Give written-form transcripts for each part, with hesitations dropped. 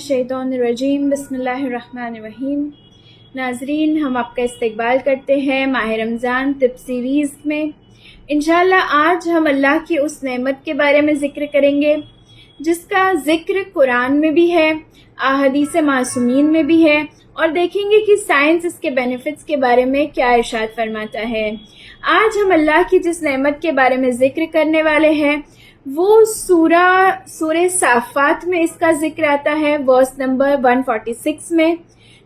मिनश्शैतानिर्रजीम बिस्मिल्लाहिर्रहमानिर्रहीम। नाजरीन, हम आपका इस्तकबाल करते हैं माह रमज़ान तिब सीरीज़ में। इंशाअल्लाह आज हम अल्लाह की उस नेमत के बारे में ज़िक्र करेंगे जिसका ज़िक्र कुरान में भी है, अहादीस मासूमीन में भी है, और देखेंगे कि साइंस इसके बेनिफिट्स के बारे में क्या इरशाद फरमाता है। आज हम अल्लाह की जिस नेमत के बारे में ज़िक्र करने वाले हैं वो सूरह साफ़ात में इसका जिक्र आता है, वर्स नंबर 146 में,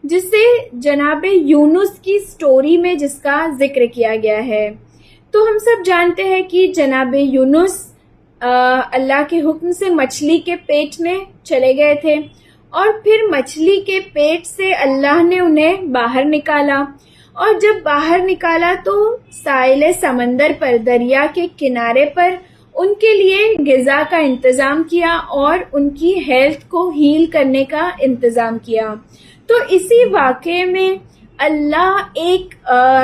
जिसे जनाब यूनुस की स्टोरी में जिसका जिक्र किया गया है। तो हम सब जानते हैं कि जनाब यूनुस अल्लाह के हुक्म से मछली के पेट में चले गए थे और फिर मछली के पेट से अल्लाह ने उन्हें बाहर निकाला, और जब बाहर निकाला तो साहिल समंदर पर, दरिया के किनारे पर उनके लिए ग़िज़ा का इंतज़ाम किया और उनकी हेल्थ को हील करने का इंतज़ाम किया। तो इसी वाक़े में अल्लाह एक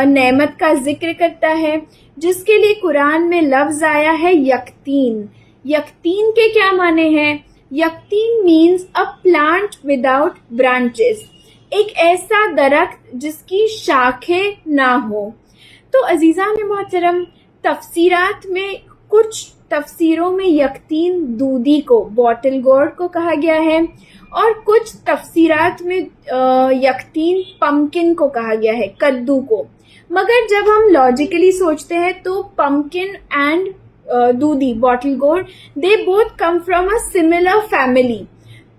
नेमत का जिक्र करता है जिसके लिए कुरान में लफ्ज़ आया है यक़तीन। यक़तीन के क्या माने हैं? यक़तीन means a plant without branches, एक ऐसा दरख्त जिसकी शाखें ना हो। तो अजीज़ान मोहतरम, तफसीरात में कुछ तफसीरों में यक़तीन दूधी को, बॉटल गोर्ड को कहा गया है, और कुछ तफसीरात में यक़तीन पम्पकिन को कहा गया है, कद्दू को। मगर जब हम लॉजिकली सोचते हैं तो pumpkin and dudhi, bottle gourd, they both come from a similar family,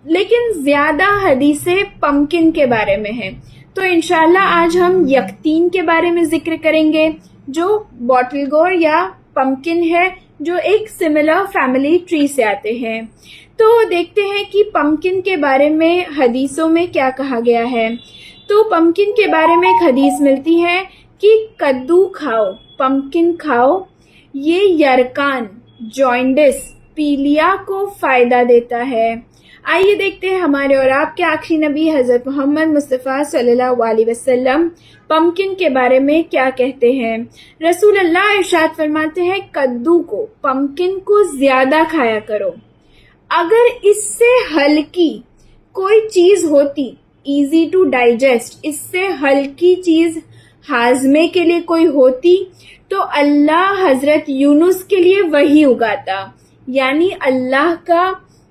लेकिन ज़्यादा हदीसें पम्पकिन के बारे में हैं। तो इंशाल्लाह आज हम यक़तीन के बारे में जिक्र करेंगे जो बॉटल गोर्ड या पम्पकिन है, जो एक सिमिलर फैमिली ट्री से आते हैं। तो देखते हैं कि पम्पकिन के बारे में हदीसों में क्या कहा गया है। तो पम्पकिन के बारे में एक हदीस मिलती है कि कद्दू खाओ, पम्पकिन खाओ, ये यरकान, जॉइंडिस, पीलिया को फ़ायदा देता है। आइए देखते हैं हमारे और आपके आखिरी नबी हज़रत मोहम्मद मुस्तफ़ा सल्लल्लाहु अलैहि वसल्लम पम्पकिन के बारे में क्या कहते हैं। रसूल अल्लाह इरशाद फरमाते हैं, कद्दू को, पम्पकिन को ज़्यादा खाया करो। अगर इससे हल्की कोई चीज़ होती, इजी टू डाइजेस्ट, इससे हल्की चीज़ हाजमे के लिए कोई होती तो अल्लाह हज़रत यूनुस के लिए वही उगाता। यानी अल्लाह का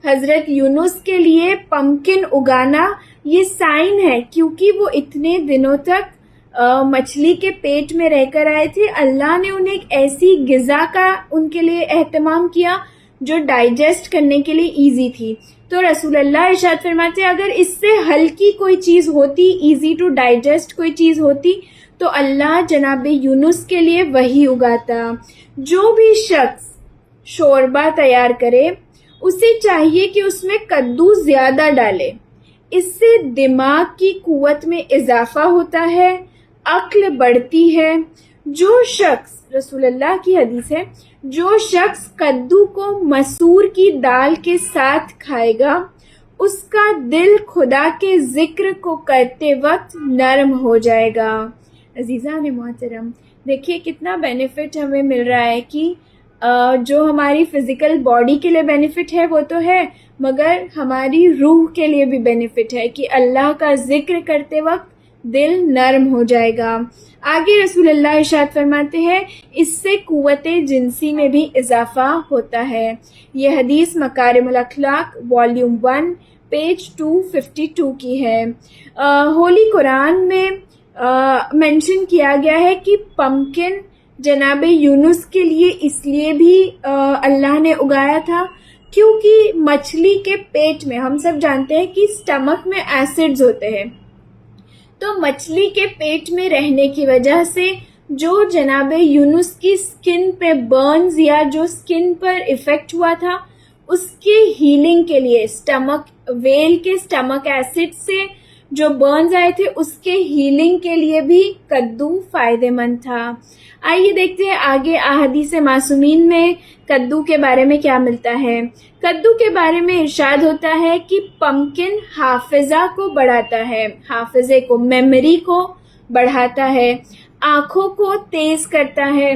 हज़रत यूनुस के लिए पम्पकिन उगाना ये साइन है, क्योंकि वो इतने दिनों तक मछली के पेट में रहकर आए थे। अल्लाह ने उन्हें एक ऐसी ग़िज़ा का उनके लिए एहतमाम किया जो डाइजेस्ट करने के लिए इजी थी। तो रसूल अल्लाह इरशाद फरमाते हैं, अगर इससे हल्की कोई चीज़ होती, इजी टू डाइजेस्ट कोई चीज़ होती, तो अल्लाह जनाब यूनुस के लिए वही उगाता। जो भी शख्स शोरबा तैयार करे उसे चाहिए कि उसमें कद्दू ज़्यादा डाले। इससे दिमाग की कुव्वत में इजाफा होता है, अक्ल बढ़ती है। जो शख्स, रसूलुल्लाह की हदीस है, जो शख्स कद्दू को मसूर की दाल के साथ खाएगा उसका दिल खुदा के जिक्र को करते वक्त नरम हो जाएगा। अजीज़ान मोहतरम, देखिए कितना बेनिफिट हमें मिल रहा है कि जो हमारी फिज़िकल बॉडी के लिए बेनिफिट है वो तो है, मगर हमारी रूह के लिए भी बेनिफिट है कि अल्लाह का जिक्र करते वक्त दिल नरम हो जाएगा। आगे रसूलुल्लाह इरशाद फरमाते हैं, इससे कुव्वते जिनसी में भी इजाफा होता है। ये हदीस मकारिमुल अखलाक वॉल्यूम 1 पेज 252 की है। होली कुरान में मेंशन किया गया है कि पम्पकिन जनाब यूनुस के लिए इसलिए भी अल्लाह ने उगाया था क्योंकि मछली के पेट में, हम सब जानते हैं कि स्टमक में एसिड्स होते हैं, तो मछली के पेट में रहने की वजह से जो जनाब यूनुस की स्किन पे बर्न्स या जो स्किन पर इफेक्ट हुआ था उसके हीलिंग के लिए, स्टमक वेल के स्टमक एसिड से जो बर्न्स आए थे उसके हीलिंग के लिए भी कद्दू फायदेमंद था। आइए देखते हैं आगे अहादीस मासूमीन में कद्दू के बारे में क्या मिलता है। कद्दू के बारे में इरशाद होता है कि पम्पकिन हाफिजा को बढ़ाता है, हाफिजे को, मेमोरी को बढ़ाता है, आँखों को तेज करता है,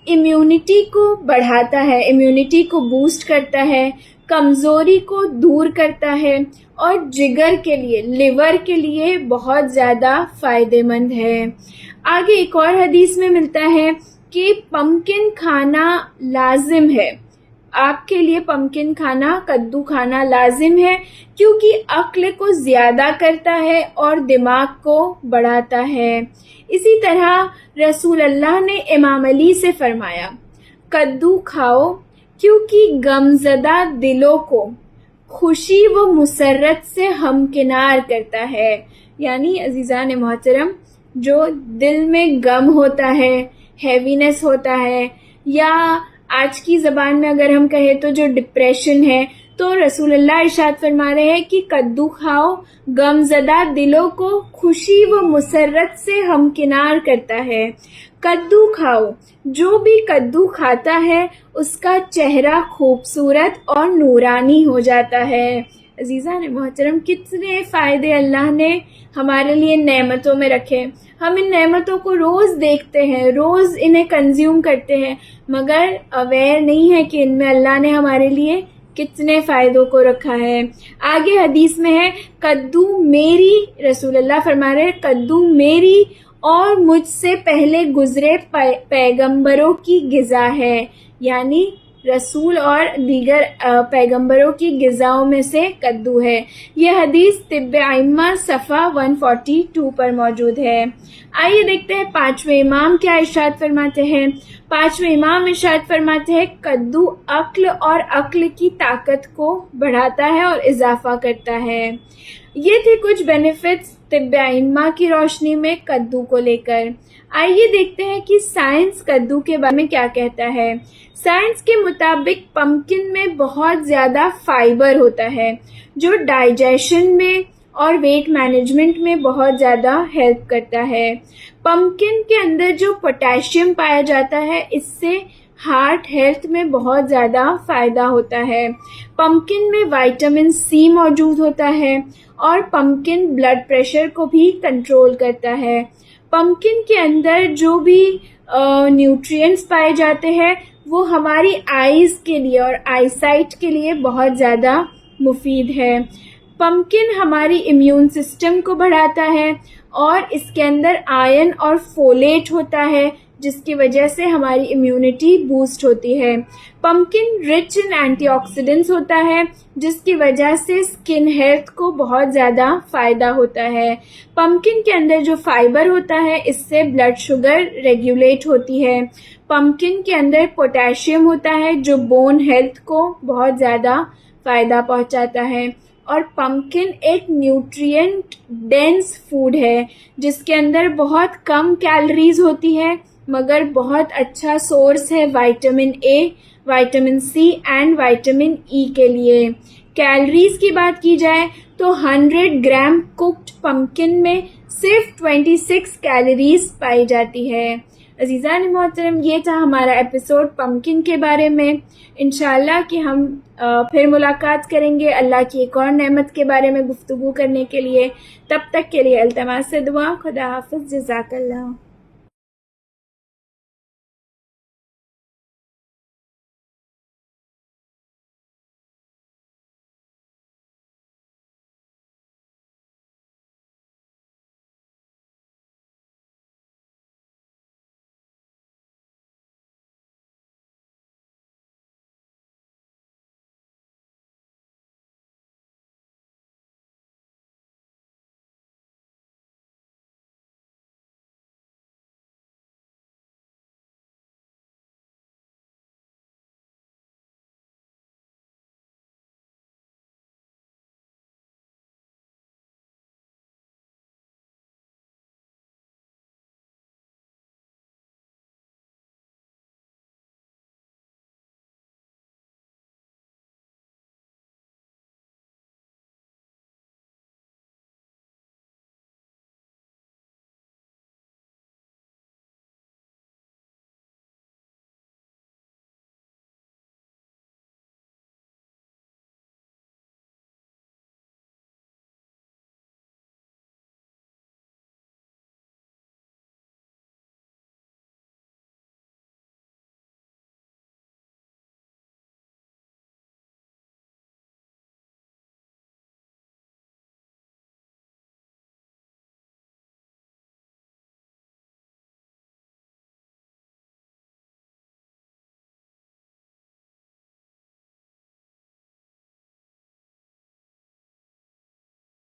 इम्यूनिटी को बढ़ाता है, इम्यूनिटी को बूस्ट करता है, कमज़ोरी को दूर करता है اور جگر کے لیے، لیور کے لیے بہت زیادہ فائدہ مند ہے۔ آگے ایک اور حدیث میں ملتا ہے کہ پمکن کھانا لازم ہے، آپ کے لیے پمکن کھانا، کدو کھانا لازم ہے، کیونکہ عقل کو زیادہ کرتا ہے اور دماغ کو بڑھاتا ہے۔ اسی طرح رسول اللہ نے امام علی سے فرمایا، کدو کھاؤ کیونکہ غمزدہ دلوں کو خوشی و مسرت سے ہمکنار کرتا ہے۔ یعنی عزیزان محترم، جو دل میں غم ہوتا ہے، ہیوینس ہوتا ہے، یا آج کی زبان میں اگر ہم کہیں تو جو ڈپریشن ہے، تو رسول اللہ ارشاد فرما رہے ہیں کہ کدو کھاؤ، غم زدہ دلوں کو خوشی و مسرت سے ہمکنار کرتا ہے۔ کدو کھاؤ، جو بھی کدو کھاتا ہے اس کا چہرہ خوبصورت اور نورانی ہو جاتا ہے۔ عزیزان محترم، کتنے فائدے اللہ نے ہمارے لیے نعمتوں میں رکھے، ہم ان نعمتوں کو روز دیکھتے ہیں، روز انہیں کنزیوم کرتے ہیں، مگر اویئر نہیں ہے کہ ان میں اللہ نے ہمارے لیے کتنے فائدوں کو رکھا ہے۔ آگے حدیث میں ہے، کدو میری، رسول اللہ فرما رہے ہیں، کدو میری اور مجھ سے پہلے گزرے پیغمبروں کی غذا ہے، یعنی رسول اور دیگر پیغمبروں کی غذاؤں میں سے کدو ہے۔ یہ حدیث طب ائمہ صفحہ 142 پر موجود ہے۔ آئیے دیکھتے ہیں پانچویں امام کیا ارشاد فرماتے ہیں۔ پانچویں امام ارشاد فرماتے ہیں، کدو عقل اور عقل کی طاقت کو بڑھاتا ہے اور اضافہ کرتا ہے۔ یہ تھے کچھ بینیفٹس طب ائمہ کی روشنی میں کدو کو لے کر۔ آئیے دیکھتے ہیں کہ سائنس کدو کے بارے میں کیا کہتا ہے۔ سائنس کے مطابق پمکن میں بہت زیادہ فائبر ہوتا ہے، جو ڈائجیشن میں اور ویٹ مینجمنٹ میں بہت زیادہ ہیلپ کرتا ہے۔ پمکن کے اندر جو پوٹیشیم پایا جاتا ہے، اس سے ہارٹ ہیلتھ میں بہت زیادہ فائدہ ہوتا ہے۔ پمکن میں وائٹامن سی موجود ہوتا ہے اور پمکن بلڈ پریشر کو بھی کنٹرول کرتا ہے۔ پمکن کے اندر جو بھی نیوٹرینٹس پائے جاتے ہیں وہ ہماری آئیز کے لیے اور آئی سائٹ کے لیے بہت زیادہ مفید ہے۔ پمکن ہماری امیون سسٹم کو بڑھاتا ہے اور اس کے اندر آئرن اور فولیٹ ہوتا ہے، جس کی وجہ سے ہماری امیونٹی بوسٹ ہوتی ہے۔ Pumpkin rich in antioxidants ہوتا ہے، جس کی وجہ سے اسکن ہیلتھ کو بہت زیادہ فائدہ ہوتا ہے۔ پمکن کے اندر جو فائبر ہوتا ہے، اس سے بلڈ شوگر ریگولیٹ ہوتی ہے۔ پمکن کے اندر پوٹیشیم ہوتا ہے، جو بون ہیلتھ کو بہت زیادہ فائدہ پہنچاتا ہے۔ اور پمکن ایک نیوٹرینٹ ڈینس فوڈ ہے، جس کے اندر بہت کم کیلریز ہوتی ہے، مگر بہت اچھا سورس ہے vitamin A, vitamin C and vitamin E کے لیے۔ کیلریز کی بات کی جائے تو 100 گرام کوکڈ پمکن میں صرف 26 کیلریز پائی جاتی ہے۔ عزیزان محترم، یہ تھا ہمارا ایپیسوڈ پمکن کے بارے میں۔ انشاءاللہ کہ ہم پھر ملاقات کریں گے اللہ کی ایک اور نعمت کے بارے میں گفتگو کرنے کے لیے۔ تب تک کے لیے التماس سے دعا، خدا حافظ، جزاک اللہ۔